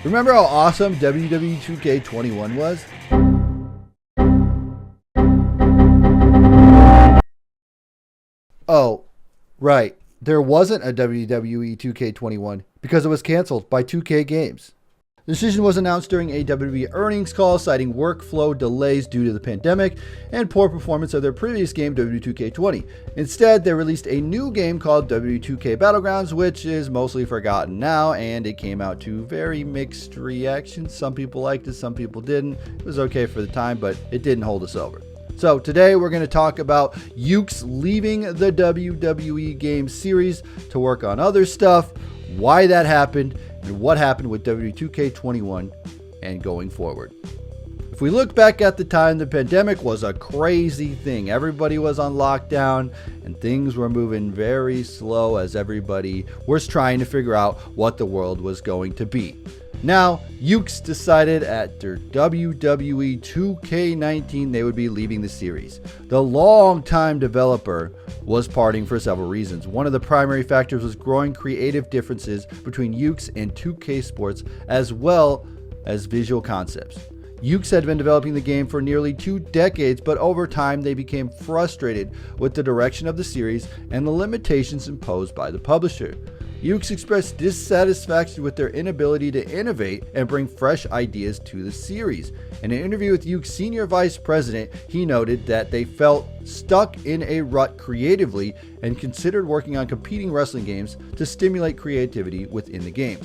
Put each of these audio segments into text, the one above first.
Remember how awesome WWE 2K21 was? Oh, right. There wasn't a WWE 2K21 because it was canceled by 2K Games. The decision was announced during a WWE earnings call, citing workflow delays due to the pandemic and poor performance of their previous game, WWE 2K20. Instead, they released a new game called WWE 2K Battlegrounds, which is mostly forgotten now, and it came out to very mixed reactions. Some people liked it, some people didn't. It was okay for the time, but it didn't hold us over. So today we're going to talk about Yukes leaving the WWE Games series to work on other stuff, why that happened, and what happened with WWE 2K21 and going forward. If we look back at the time, the pandemic was a crazy thing. Everybody was on lockdown and things were moving very slow as everybody was trying to figure out what the world was going to be. Now, Yukes decided at their WWE 2K19 they would be leaving the series. The longtime developer was parting for several reasons. One of the primary factors was growing creative differences between Yukes and 2K Sports, as well as visual concepts. Yukes had been developing the game for nearly 2 decades, but over time they became frustrated with the direction of the series and the limitations imposed by the publisher. Yukes expressed dissatisfaction with their inability to innovate and bring fresh ideas to the series. In an interview with Yuke's senior vice president, he noted that they felt stuck in a rut creatively and considered working on competing wrestling games to stimulate creativity within the game.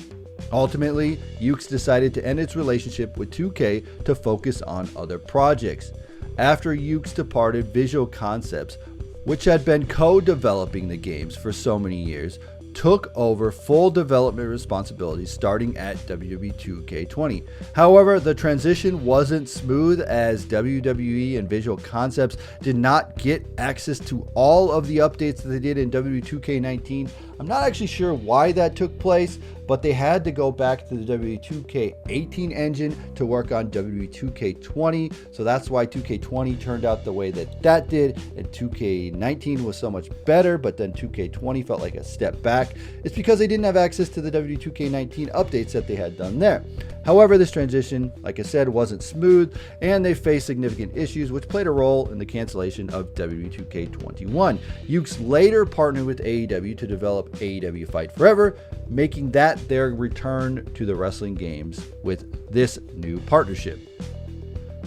Ultimately, Yukes decided to end its relationship with 2K to focus on other projects. After Yukes departed, Visual Concepts, which had been co-developing the games for so many years, took over full development responsibilities starting at WWE 2K20. However, the transition wasn't smooth as WWE and Visual Concepts did not get access to all of the updates that they did in WWE 2K19. I'm not actually sure why that took place, but they had to go back to the WWE 2K18 engine to work on WWE 2K20. So that's why 2K20 turned out the way that did, and 2K19 was so much better, but then 2K20 felt like a step back. It's because they didn't have access to the WWE 2K19 updates that they had done there. However, this transition, like I said, wasn't smooth, and they faced significant issues, which played a role in the cancellation of WWE 2K21. Yukes later partnered with AEW to develop AEW Fight Forever, making that their return to the wrestling games with this new partnership.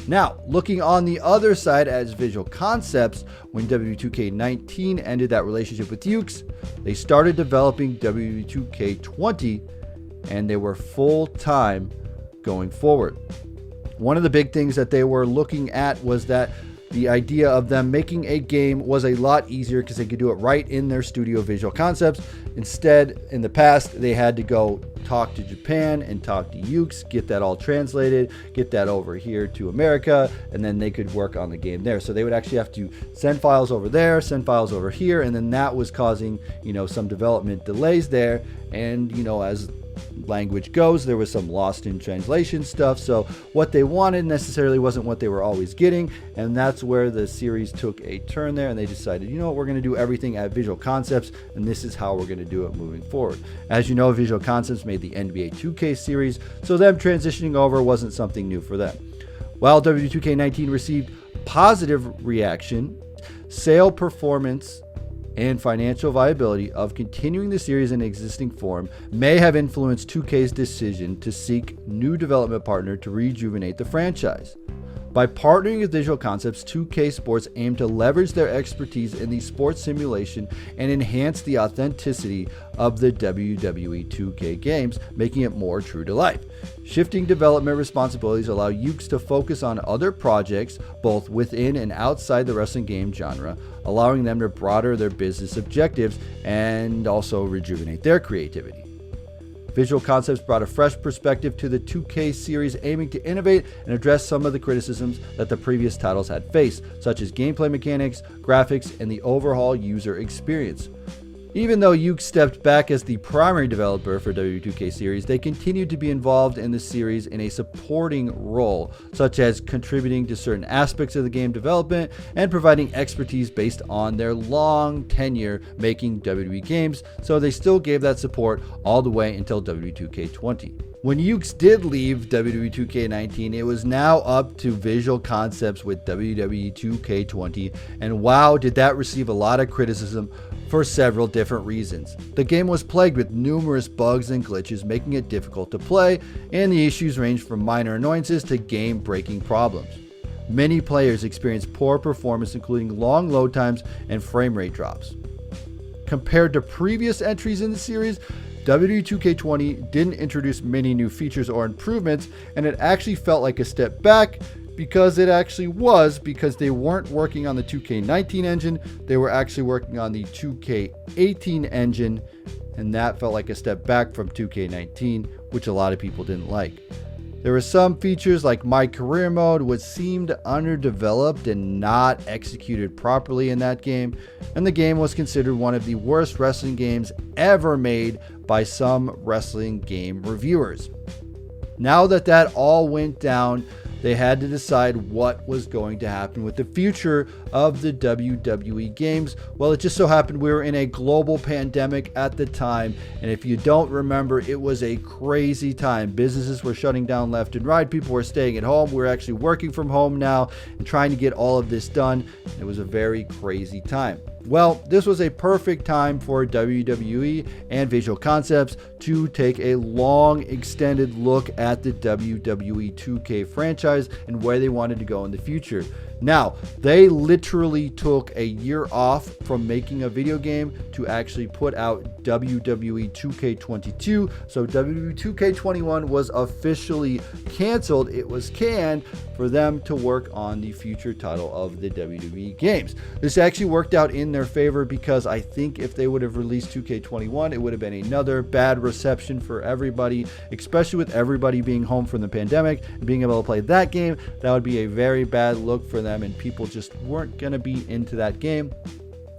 Now, looking on the other side as Visual Concepts, when WWE 2K19 ended that relationship with Yukes, they started developing WWE 2K20, and they were full-time going forward. One of the big things that they were looking at was that the idea of them making a game was a lot easier because they could do it right in their studio, Visual Concepts. Instead, in the past, they had to go talk to Japan and talk to Yukes, get that all translated, get that over here to America, and then they could work on the game there. So they would actually have to send files over there, send files over here, and then that was causing, some development delays there. And, as language goes, there was some lost in translation stuff, so what they wanted necessarily wasn't what they were always getting, and that's where the series took a turn there, and they decided, we're going to do everything at Visual Concepts, and this is how we're going to do it moving forward. As you know, Visual Concepts made the NBA 2K series, so them transitioning over wasn't something new for them. While WWE 2K19 received positive reaction, sale performance and financial viability of continuing the series in existing form may have influenced 2K's decision to seek new development partner to rejuvenate the franchise. By partnering with Visual Concepts, 2K Sports aimed to leverage their expertise in the sports simulation and enhance the authenticity of the WWE 2K games, making it more true to life. Shifting development responsibilities allow Yukes to focus on other projects, both within and outside the wrestling game genre, allowing them to broaden their business objectives and also rejuvenate their creativity. Visual Concepts brought a fresh perspective to the 2K series, aiming to innovate and address some of the criticisms that the previous titles had faced, such as gameplay mechanics, graphics, and the overall user experience. Even though Yuke stepped back as the primary developer for WWE 2K series, they continued to be involved in the series in a supporting role, such as contributing to certain aspects of the game development and providing expertise based on their long tenure making WWE games, so they still gave that support all the way until WWE 2K20. When Yukes did leave WWE 2K19, it was now up to Visual Concepts with WWE 2K20, and wow, did that receive a lot of criticism for several different reasons. The game was plagued with numerous bugs and glitches, making it difficult to play, and the issues ranged from minor annoyances to game-breaking problems. Many players experienced poor performance, including long load times and frame rate drops. Compared to previous entries in the series, WWE 2K20 didn't introduce many new features or improvements, and it actually felt like a step back because it actually was, because they weren't working on the 2K19 engine, they were actually working on the 2K18 engine, and that felt like a step back from 2K19, which a lot of people didn't like. There were some features like My Career Mode, which seemed underdeveloped and not executed properly in that game, and the game was considered one of the worst wrestling games ever made by some wrestling game reviewers. Now that all went down, they had to decide what was going to happen with the future of the WWE Games. Well, it just so happened we were in a global pandemic at the time, and if you don't remember, it was a crazy time. Businesses were shutting down left and right. People were staying at home. We were actually working from home now and trying to get all of this done. It was a very crazy time. Well, this was a perfect time for WWE and Visual Concepts to take a long, extended look at the WWE 2K franchise and where they wanted to go in the future. Now, they literally took a year off from making a video game to actually put out WWE 2K22. So WWE 2K21 was officially canceled. It was canned for them to work on the future title of the WWE Games. This actually worked out in their favor because I think if they would have released 2K21, it would have been another bad reception for everybody, especially with everybody being home from the pandemic and being able to play that game. That would be a very bad look for them, and people just weren't going to be into that game.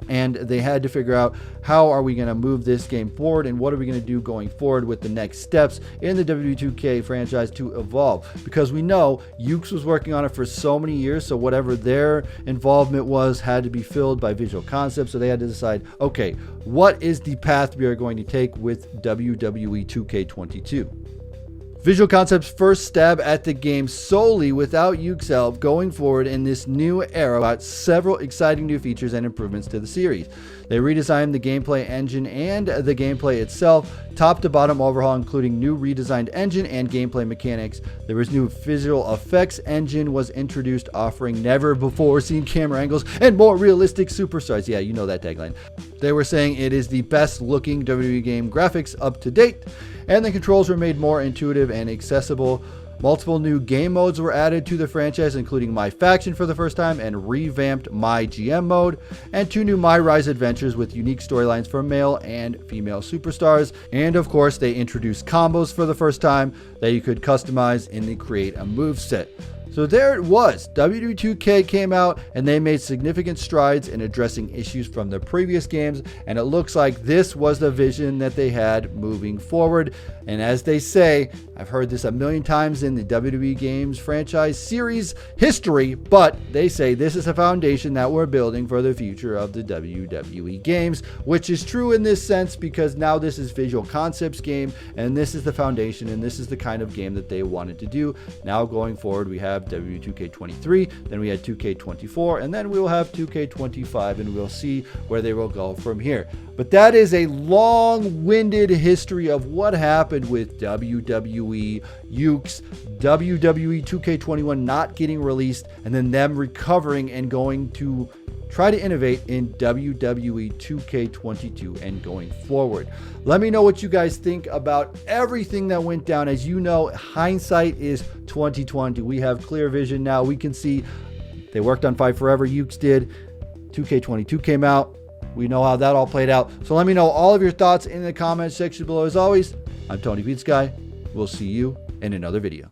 And they had to figure out, how are we going to move this game forward, and what are we going to do going forward with the next steps in the WWE 2K franchise to evolve? Because we know Yukes was working on it for so many years, so whatever their involvement was had to be filled by Visual Concepts. So they had to decide, okay, what is the path we are going to take with WWE 2K22? Visual Concepts' first stab at the game solely without Yuke's help going forward in this new era brought several exciting new features and improvements to the series. They redesigned the gameplay engine and the gameplay itself, top to bottom overhaul, including new redesigned engine and gameplay mechanics. There was new visual effects engine was introduced, offering never before seen camera angles and more realistic superstars. Yeah, you know that tagline. They were saying it is the best looking WWE game graphics up to date, and the controls were made more intuitive and accessible. Multiple new game modes were added to the franchise, including My Faction for the first time and revamped My GM mode, and 2 new My Rise adventures with unique storylines for male and female superstars. And of course, they introduced combos for the first time that you could customize in the Create a Moveset. So there it was. WWE 2K came out and they made significant strides in addressing issues from the previous games, and it looks like this was the vision that they had moving forward. And as they say, I've heard this a million times in the WWE Games franchise series history, but they say this is a foundation that we're building for the future of the WWE Games, which is true in this sense because now this is Visual Concepts game, and this is the foundation, and this is the kind of game that they wanted to do. Now going forward, we have WWE 2K23, then we had 2K24, and then we will have 2K25, and we'll see where they will go from here. But that is a long-winded history of what happened with WWE, Yukes, WWE 2K21 not getting released, and then them recovering and going to try to innovate in WWE 2K22 and going forward. Let me know what you guys think about everything that went down. As you know, hindsight is 2020. We have clear vision now. We can see they worked on Fight Forever. Yukes did. 2K22 came out. We know how that all played out. So let me know all of your thoughts in the comments section below. As always, I'm TonyPizzaGuy. We'll see you in another video.